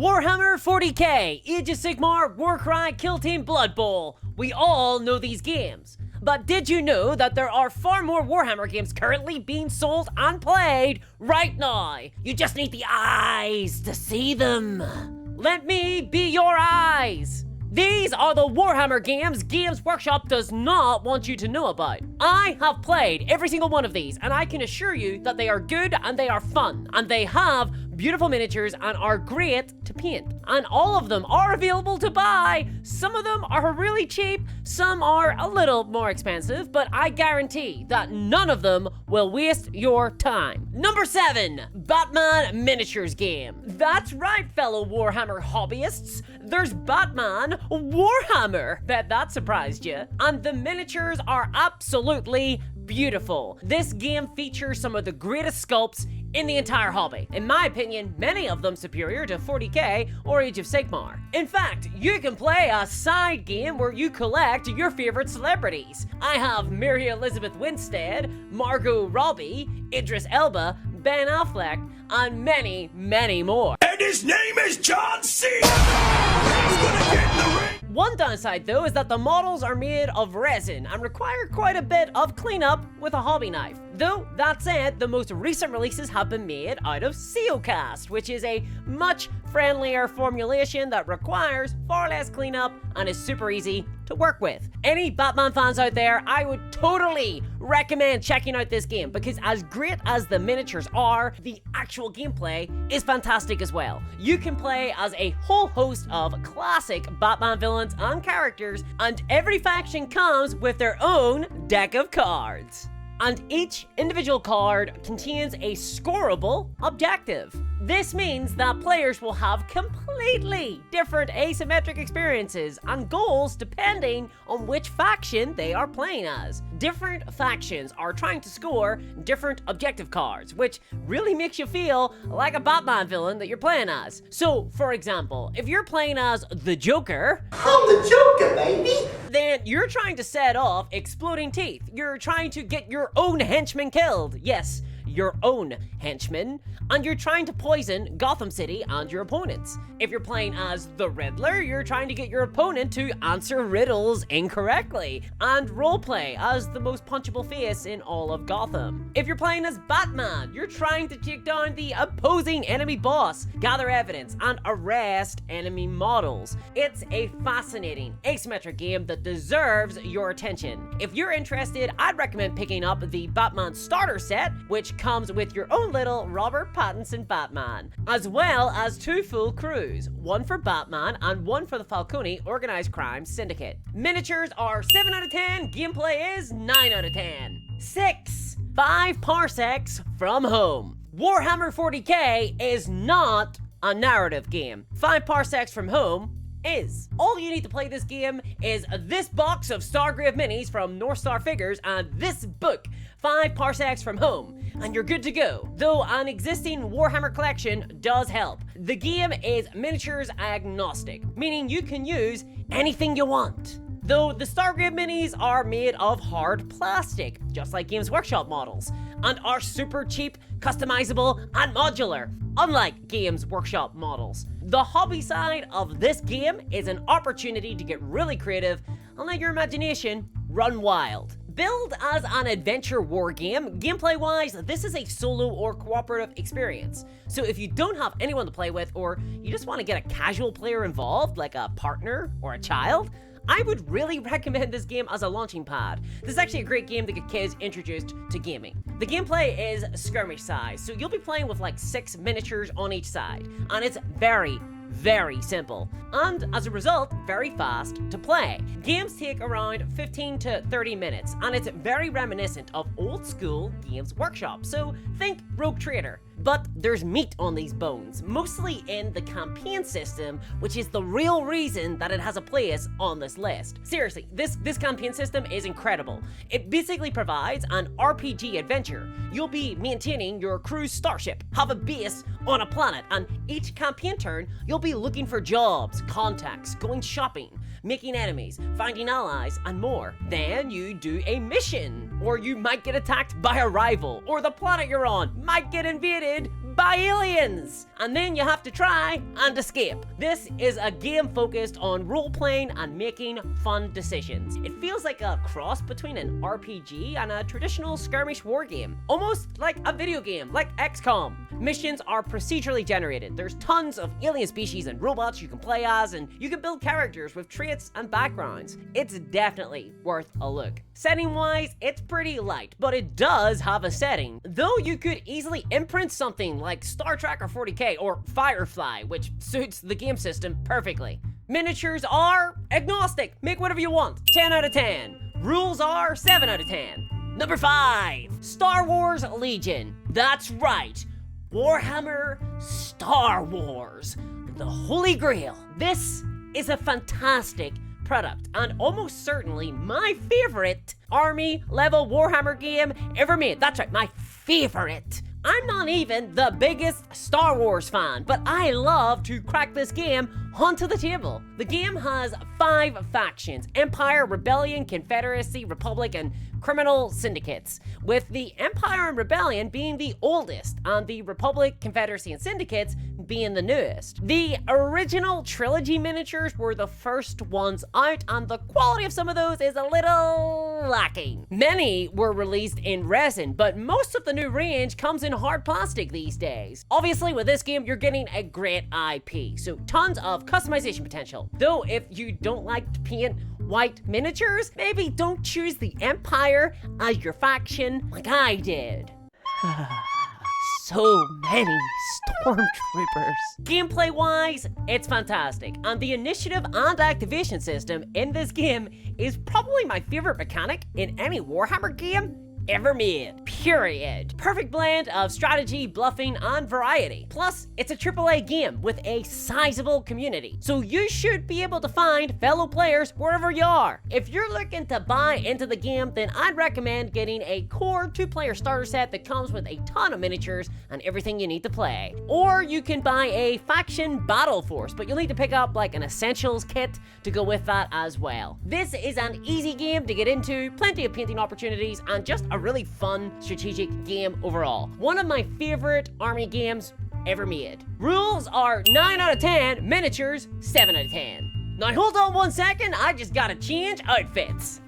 Warhammer 40k, Age of Sigmar, Warcry, Kill Team, Blood Bowl. We all know these games. But did you know that there are far more Warhammer games currently being sold and played right now? You just need the eyes to see them. Let me be your eyes. These are the Warhammer games Games Workshop does not want you to know about. I have played every single one of these, and I can assure you that they are good and they are fun, and they have beautiful miniatures and are great to paint. And all of them are available to buy. Some of them are really cheap, some are a little more expensive, but I guarantee that none of them will waste your time. Number 7, Batman Miniatures game. That's right, fellow Warhammer hobbyists. There's Batman Warhammer. Bet that surprised you. And the miniatures are absolutely beautiful. This game features some of the greatest sculpts in the entire hobby. In my opinion, many of them superior to 40k or Age of Sigmar. In fact, you can play a side game where you collect your favorite celebrities. I have Mary Elizabeth Winstead, Margot Robbie, Idris Elba, Ben Affleck, and many, many more. And his name is John Cena! Who's gonna get in the ring? One downside though is that the models are made of resin and require quite a bit of cleanup with a hobby knife. Though, that said, the most recent releases have been made out of Seocast, which is a much friendlier formulation that requires far less cleanup and is super easy to work with. Any Batman fans out there, I would totally recommend checking out this game because as great as the miniatures are, the actual gameplay is fantastic as well. You can play as a whole host of classic Batman villains and characters, and every faction comes with their own deck of cards. And each individual card contains a scoreable objective. This means that players will have completely different asymmetric experiences and goals depending on which faction they are playing as. Different factions are trying to score different objective cards, which really makes you feel like a Batman villain that you're playing as. So, for example, if you're playing as the Joker, I'm the Joker, baby! then you're trying to set off exploding teeth. You're trying to get your own henchmen killed. Yes, your own henchmen, and you're trying to poison Gotham City and your opponents. If you're playing as the Riddler, you're trying to get your opponent to answer riddles incorrectly and roleplay as the most punchable face in all of Gotham. If you're playing as Batman, you're trying to take down the opposing enemy boss, gather evidence, and arrest enemy models. It's a fascinating asymmetric game that deserves your attention. If you're interested, I'd recommend picking up the Batman starter set, which comes with your own little Robert Pattinson Batman, as well as 2 full crews, one for Batman and one for the Falcone Organized Crime Syndicate. Miniatures are 7 out of 10, gameplay is 9 out of 10. 6. 5 Parsecs from Home. Warhammer 40k is not a narrative game. 5 Parsecs from Home is. All you need to play this game is this box of Stargrave minis from North Star Figures and this book, 5 Parsecs from Home, and you're good to go. Though an existing Warhammer collection does help. The game is miniatures agnostic, meaning you can use anything you want. Though the Stargrave minis are made of hard plastic, just like Games Workshop models, and are super cheap, customizable, and modular, unlike Games Workshop models. The hobby side of this game is an opportunity to get really creative and let your imagination run wild. Billed as an adventure war game, gameplay-wise, this is a solo or cooperative experience. So if you don't have anyone to play with, or you just want to get a casual player involved, like a partner or a child, I would really recommend this game as a launching pad. This is actually a great game to get kids introduced to gaming. The gameplay is skirmish size, so you'll be playing with like 6 miniatures on each side, and it's very simple, and as a result, very fast to play. Games take around 15 to 30 minutes, and it's very reminiscent of old school Games Workshop, so think Rogue Trader. But there's meat on these bones, mostly in the campaign system, which is the real reason that it has a place on this list. Seriously, this campaign system is incredible. It basically provides an RPG adventure. You'll be maintaining your crew's starship, have a base on a planet, and each campaign turn, you'll be looking for jobs, contacts, going shopping, making enemies, finding allies, and more. Then you do a mission, or you might get attacked by a rival, or the planet you're on might get invaded by by aliens, and then you have to try and escape. This is a game focused on role-playing and making fun decisions. It feels like a cross between an RPG and a traditional skirmish war game, almost like a video game, like XCOM. Missions are procedurally generated. There's tons of alien species and robots you can play as, and you can build characters with traits and backgrounds. It's definitely worth a look. Setting-wise, it's pretty light, but it does have a setting, though you could easily imprint something like Star Trek or 40K or Firefly, which suits the game system perfectly. Miniatures are agnostic. Make whatever you want. 10 out of 10. Rules are 7 out of 10. Number 5, Star Wars Legion. That's right, Warhammer Star Wars, the Holy Grail. This is a fantastic product, and almost certainly my favorite army level Warhammer game ever made. That's right, my favorite. I'm not even the biggest Star Wars fan, but I love to crack this game onto the table. The game has 5 factions: Empire, Rebellion, Confederacy, Republic, and criminal syndicates, with the Empire and Rebellion being the oldest, and the Republic, Confederacy, and syndicates being the newest. The original trilogy miniatures were the first ones out, and the quality of some of those is a little lacking. Many were released in resin, but most of the new range comes in hard plastic these days. Obviously, with this game, you're getting a great IP, so tons of customization potential. Though, if you don't like to paint white miniatures, maybe don't choose the Empire as your faction like I did. So many stormtroopers. Gameplay wise, it's fantastic, and the initiative and activation system in this game is probably my favorite mechanic in any Warhammer game ever made, period. Perfect blend of strategy, bluffing, and variety. Plus, it's a AAA game with a sizable community, so you should be able to find fellow players wherever you are. If you're looking to buy into the game, then I'd recommend getting a core 2-player starter set that comes with a ton of miniatures and everything you need to play. Or you can buy a faction battle force, but you'll need to pick up like an essentials kit to go with that as well. This is an easy game to get into, plenty of painting opportunities, and just a really fun strategic game overall. One of my favorite army games ever made. Rules are 9 out of 10, miniatures 7 out of 10. Now hold on one second, I just gotta change outfits.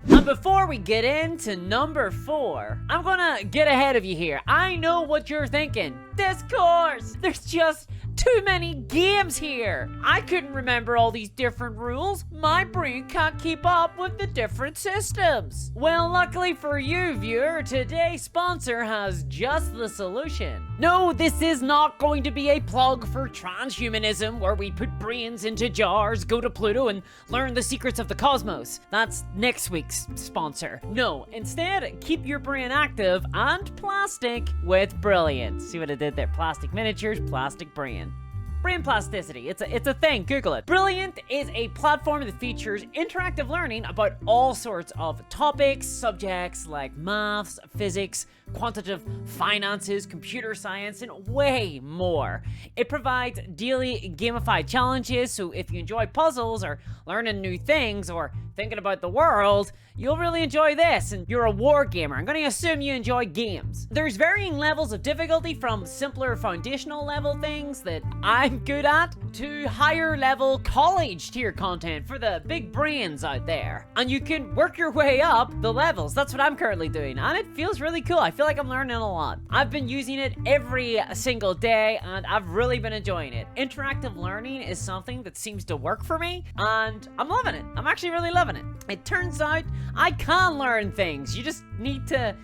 And before we get into number 4, I'm gonna get ahead of you here. I know what you're thinking. Discourse! There's just too many games here. I couldn't remember all these different rules. My brain can't keep up with the different systems. Well, luckily for you, viewer, today's sponsor has just the solution. No, this is not going to be a plug for transhumanism where we put brains into jars, go to Pluto, and learn the secrets of the cosmos. That's next week's sponsor. No, instead, keep your brain active and plastic with Brilliant. See what I did there? Plastic miniatures, plastic brain. Brain plasticity, it's a thing, Google it. Brilliant is a platform that features interactive learning about all sorts of topics, subjects like maths, physics, quantitative finances, computer science, and way more. It provides daily gamified challenges, so if you enjoy puzzles or learning new things or thinking about the world, you'll really enjoy this, and you're a war gamer. I'm gonna assume you enjoy games. There's varying levels of difficulty, from simpler foundational level things that I'm good at to higher level college tier content for the big brains out there. And you can work your way up the levels. That's what I'm currently doing, and it feels really cool. I feel like I'm learning a lot. I've been using it every single day, and I've really been enjoying it. Interactive learning is something that seems to work for me, and I'm loving it. I'm actually really loving it. It turns out I can learn things. You just need to,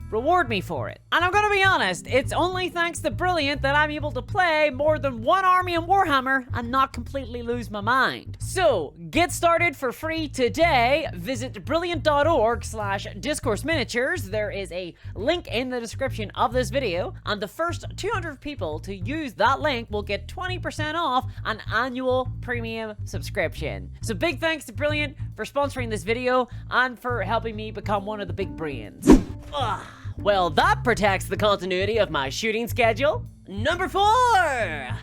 reward me for it. And I'm gonna be honest, it's only thanks to Brilliant that I'm able to play more than one army in Warhammer and not completely lose my mind. So, get started for free today. Visit brilliant.org/discourse miniatures. There is a link in the description of this video, and the first 200 people to use that link will get 20% off an annual premium subscription. So big thanks to Brilliant for sponsoring this video and for helping me become one of the big brains. Ugh. Well, that protects the continuity of my shooting schedule. Number 4,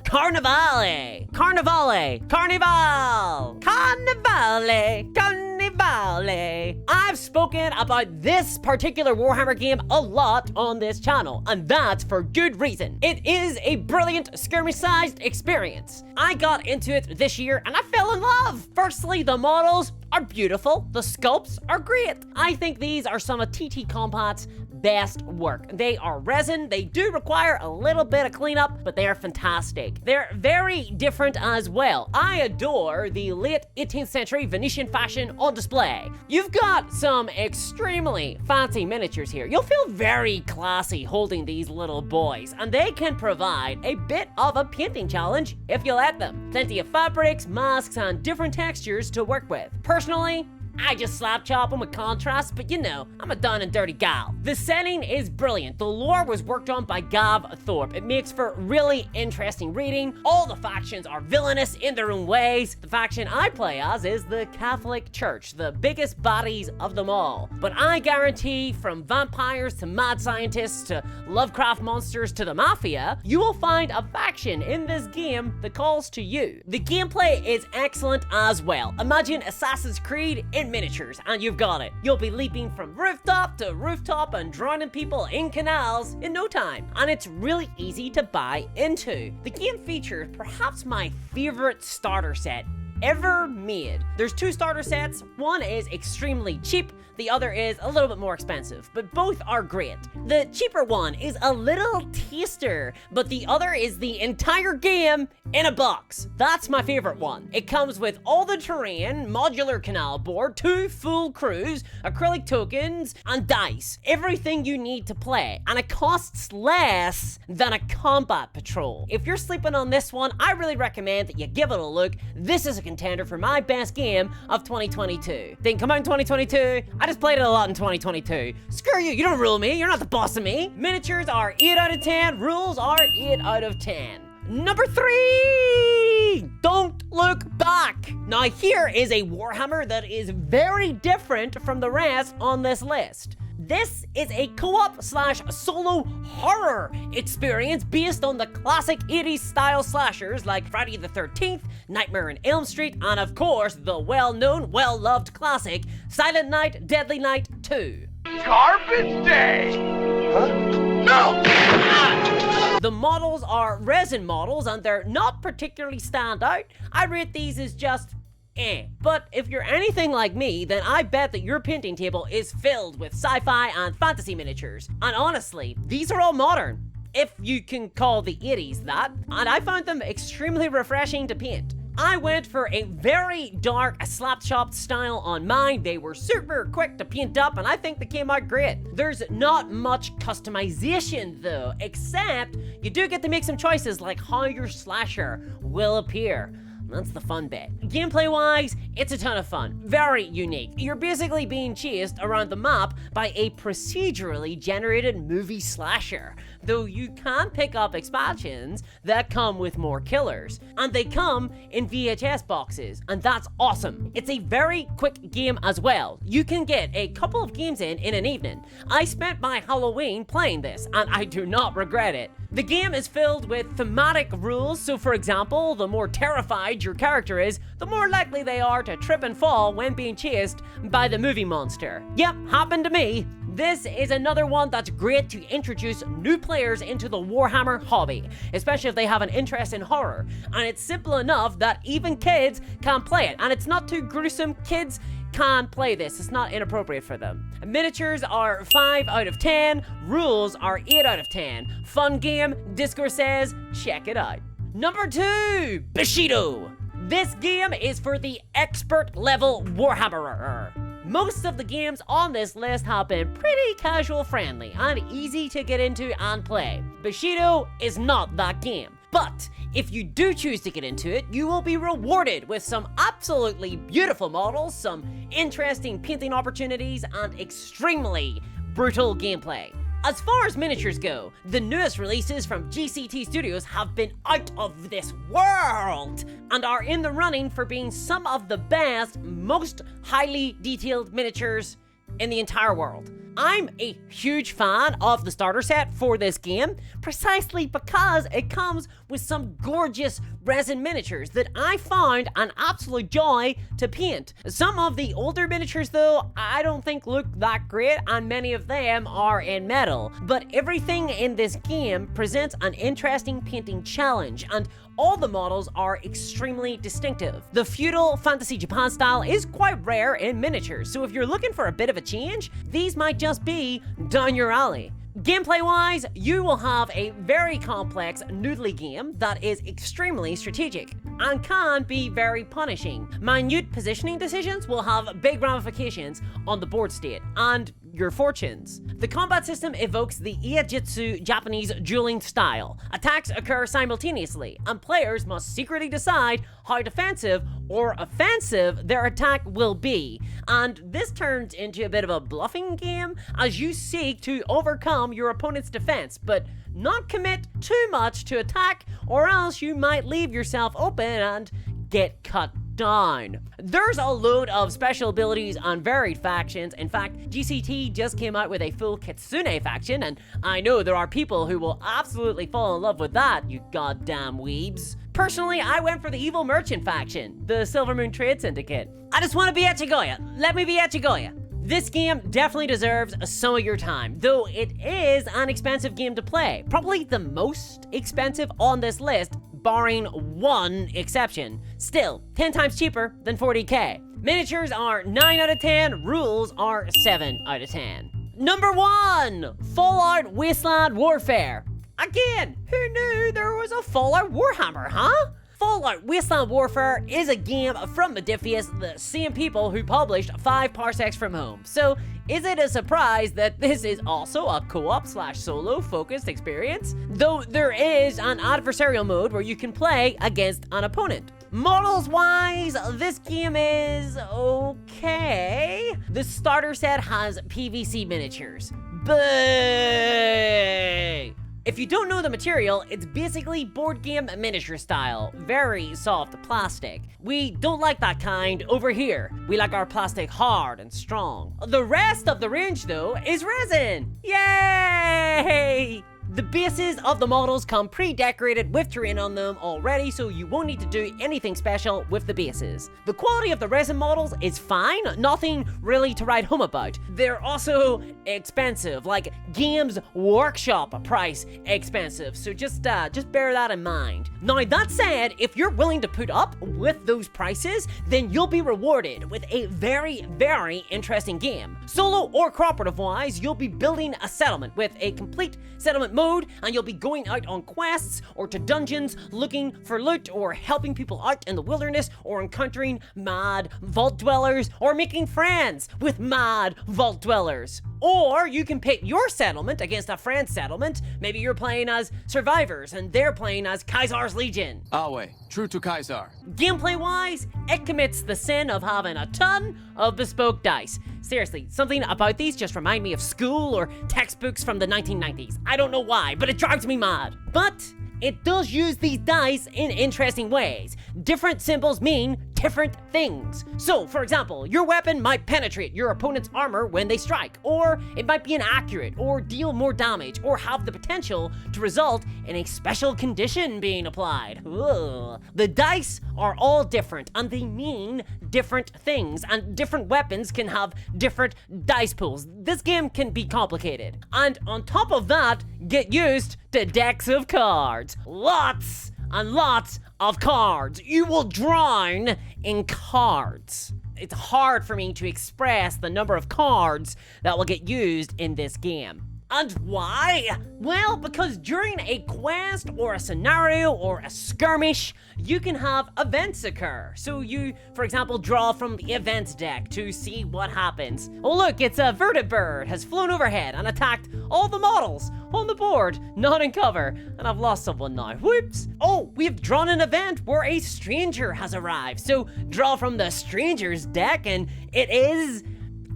Carnevale. Carnevale. Carnival. Carnevale. Carnival. Carnevale. I've spoken about this particular Warhammer game a lot on this channel, and that's for good reason. It is a brilliant skirmish-sized experience. I got into it this year and I fell in love. Firstly, the models are beautiful. The sculpts are great. I think these are some of TT Combat's best work. They are resin. They do require a little bit of cleanup, but they are fantastic. They're very different as well. I adore the late 18th century Venetian fashion on display. You've got some extremely fancy miniatures here. You'll feel very classy holding these little boys, and they can provide a bit of a painting challenge if you let them. Plenty of fabrics, masks, and different textures to work with. Personally, I just slap chop them with contrast, but you know, I'm a done and dirty gal. The setting is brilliant. The lore was worked on by Gav Thorpe. It makes for really interesting reading. All the factions are villainous in their own ways. The faction I play as is the Catholic Church, the biggest baddies of them all. But I guarantee, from vampires to mad scientists to Lovecraft monsters to the Mafia, you will find a faction in this game that calls to you. The gameplay is excellent as well. Imagine Assassin's Creed in miniatures, and you've got it. You'll be leaping from rooftop to rooftop and drowning people in canals in no time, and it's really easy to buy into. The game features perhaps my favorite starter set ever made. There's two starter sets. One is extremely cheap, the other is a little bit more expensive, but both are great. The cheaper one is a little taster, but the other is the entire game in a box. That's my favorite one. It comes with all the terrain, modular canal board, 2 full crews, acrylic tokens, and dice. Everything you need to play, and it costs less than a combat patrol. If you're sleeping on this one, I really recommend that you give it a look. This is a contender for my best game of 2022. Didn't come out in 2022. I just played it a lot in 2022. Screw you, you don't rule me, you're not the boss of me. Miniatures are 8 out of 10, rules are 8 out of 10. Number 3! Don't look back! Now here is a Warhammer that is very different from the rest on this list. This is a co-op/solo horror experience based on the classic 80s style slashers like Friday the 13th, Nightmare on Elm Street, and of course the well-known, well-loved classic Silent Night, Deadly Night 2. Garbage Day! Huh? No! The models are resin models and they're not particularly stand out. I rate these as just But if you're anything like me, then I bet that your painting table is filled with sci-fi and fantasy miniatures. And honestly, these are all modern, if you can call the 80s that, and I found them extremely refreshing to paint. I went for a very dark slap-chopped style on mine. They were super quick to paint up, and I think they came out great. There's not much customization though, except you do get to make some choices like how your slasher will appear. That's the fun bit. Gameplay-wise, it's a ton of fun. Very unique. You're basically being chased around the map by a procedurally generated movie slasher, though you can pick up expansions that come with more killers. And they come in VHS boxes, and that's awesome. It's a very quick game as well. You can get a couple of games in an evening. I spent my Halloween playing this, and I do not regret it. The game is filled with thematic rules, so for example, the more terrified your character is, the more likely they are to trip and fall when being chased by the movie monster. Yep, happened to me. This is another one that's great to introduce new players into the Warhammer hobby, especially if they have an interest in horror. And it's simple enough that even kids can play it, and it's not too gruesome. Kids can play this, it's not inappropriate for them. Miniatures are 5 out of 10, rules are 8 out of 10. Fun game, Discord says, check it out. Number 2, Bushido. This game is for the expert level Warhammerer. Most of the games on this list have been pretty casual friendly and easy to get into and play. Bushido is not that game. But if you do choose to get into it, you will be rewarded with some absolutely beautiful models, some interesting painting opportunities, and extremely brutal gameplay. As far as miniatures go, the newest releases from GCT Studios have been out of this world and are in the running for being some of the best, most highly detailed miniatures in the entire world. I'm a huge fan of the starter set for this game, precisely because it comes with some gorgeous resin miniatures that I found an absolute joy to paint. Some of the older miniatures though, I don't think look that great, and many of them are in metal. But everything in this game presents an interesting painting challenge, and all the models are extremely distinctive. The feudal fantasy Japan style is quite rare in miniatures, so if you're looking for a bit of a change, these might just be down your alley. Gameplay-wise, you will have a very complex noodly game that is extremely strategic and can be very punishing. Minute positioning decisions will have big ramifications on the board state and your fortunes. The combat system evokes the Iejitsu Japanese dueling style. Attacks occur simultaneously, and players must secretly decide how defensive or offensive their attack will be. And this turns into a bit of a bluffing game as you seek to overcome your opponent's defense, but not commit too much to attack, or else you might leave yourself open and get cut down. There's a load of special abilities and varied factions. In fact, GCT just came out with a full Kitsune faction, and I know there are people who will absolutely fall in love with that, you goddamn weebs. Personally, I went for the evil merchant faction, the Silver Moon Trade Syndicate. I just want to be at Chigoya. Let me be at Chigoya. This game definitely deserves some of your time, though it is an expensive game to play. Probably the most expensive on this list, barring one exception. Still, 10 times cheaper than 40k. Miniatures are 9 out of 10, rules are 7 out of 10. Number 1, Fallout Wasteland Warfare. Again, who knew there was a Fallout Warhammer, huh? Fallout Wasteland Warfare is a game from Modiphius, the same people who published 5 Parsecs from Home. So, is it a surprise that this is also a co-op/solo focused experience? Though there is an adversarial mode where you can play against an opponent. Models wise, this game is okay. The starter set has PVC miniatures. Boo! If you don't know the material, it's basically board game miniature style, very soft plastic. We don't like that kind over here. We like our plastic hard and strong. The rest of the range though is resin. Yay! The bases of the models come pre-decorated with terrain on them already, so you won't need to do anything special with the bases. The quality of the resin models is fine, nothing really to write home about. They're also expensive, like Games Workshop price expensive, so just bear that in mind. Now that said, if you're willing to put up with those prices, then you'll be rewarded with a very, very interesting game. Solo or cooperative wise, you'll be building a settlement with a complete settlement mode, and you'll be going out on quests or to dungeons looking for loot or helping people out in the wilderness or encountering mad vault dwellers or making friends with mad vault dwellers. Or you can pit your settlement against a friend's settlement. Maybe you're playing as survivors and they're playing as Kaiser's Legion. Awe, true to Kaiser. Gameplay wise, it commits the sin of having a ton of bespoke dice. Seriously, something about these just remind me of school or textbooks from the 1990s. I don't know why, but it drives me mad. But it does use these dice in interesting ways. Different symbols mean different things. So, for example, your weapon might penetrate your opponent's armor when they strike, or it might be inaccurate, or deal more damage, or have the potential to result in a special condition being applied. Ugh. The dice are all different, and they mean different things, and different weapons can have different dice pools. This game can be complicated. And on top of that, get used to decks of cards. Lots and lots of cards. You will drown in cards. It's hard for me to express the number of cards that will get used in this game. And why? Well, because during a quest or a scenario or a skirmish, you can have events occur. So you, for example, draw from the events deck to see what happens. Oh look, it's a vertibird has flown overhead and attacked all the models on the board, not in cover, and I've lost someone now. Whoops! Oh, we've drawn an event where a stranger has arrived. So draw from the stranger's deck, and it is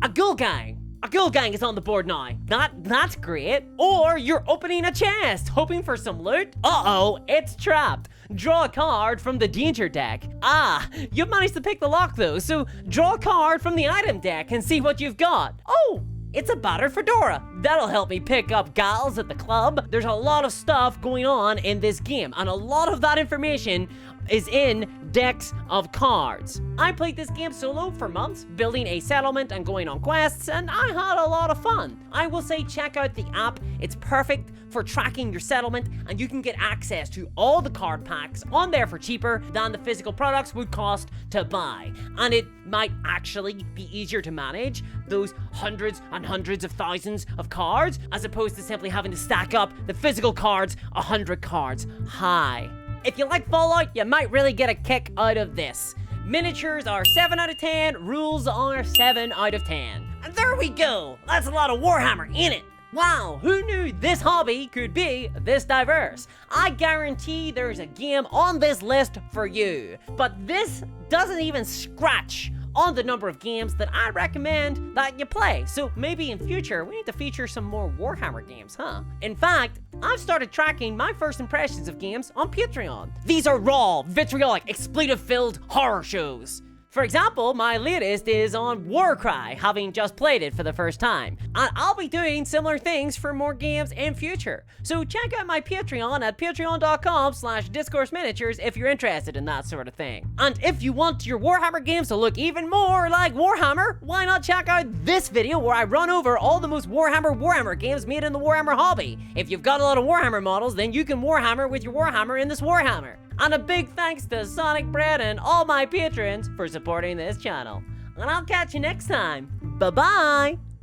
a ghoul gang. A ghoul gang is on the board now. That's great. Or you're opening a chest, hoping for some loot. Uh-oh, it's trapped. draw a card from the danger deck. Ah, you've managed to pick the lock though, so draw a card from the item deck and see what you've got. Oh, it's a battered fedora. That'll help me pick up gals at the club. There's a lot of stuff going on in this game, and a lot of that information is in decks of cards. I played this game solo for months, building a settlement and going on quests, and I had a lot of fun. I will say check out the app. It's perfect for tracking your settlement, and you can get access to all the card packs on there for cheaper than the physical products would cost to buy. And it might actually be easier to manage those hundreds and hundreds of thousands of cards, as opposed to simply having to stack up the physical cards 100 cards high. If you like Fallout, you might really get a kick out of this. Miniatures are 7 out of 10, rules are 7 out of 10. And there we go! That's a lot of Warhammer in it! Wow, who knew this hobby could be this diverse? I guarantee there's a game on this list for you. But this doesn't even scratch on the number of games that I recommend that you play. So maybe in future, we need to feature some more Warhammer games, huh? In fact, I've started tracking my first impressions of games on Patreon. These are raw, vitriolic, expletive-filled horror shows. For example, my latest is on Warcry, having just played it for the first time. And I'll be doing similar things for more games in future. So check out my Patreon at patreon.com/discourseminiatures if you're interested in that sort of thing. And if you want your Warhammer games to look even more like Warhammer, why not check out this video where I run over all the most Warhammer games made in the Warhammer hobby. If you've got a lot of Warhammer models, then you can Warhammer with your Warhammer in this Warhammer. And a big thanks to Sonic Bread and all my patrons for supporting this channel. And I'll catch you next time. Bye-bye!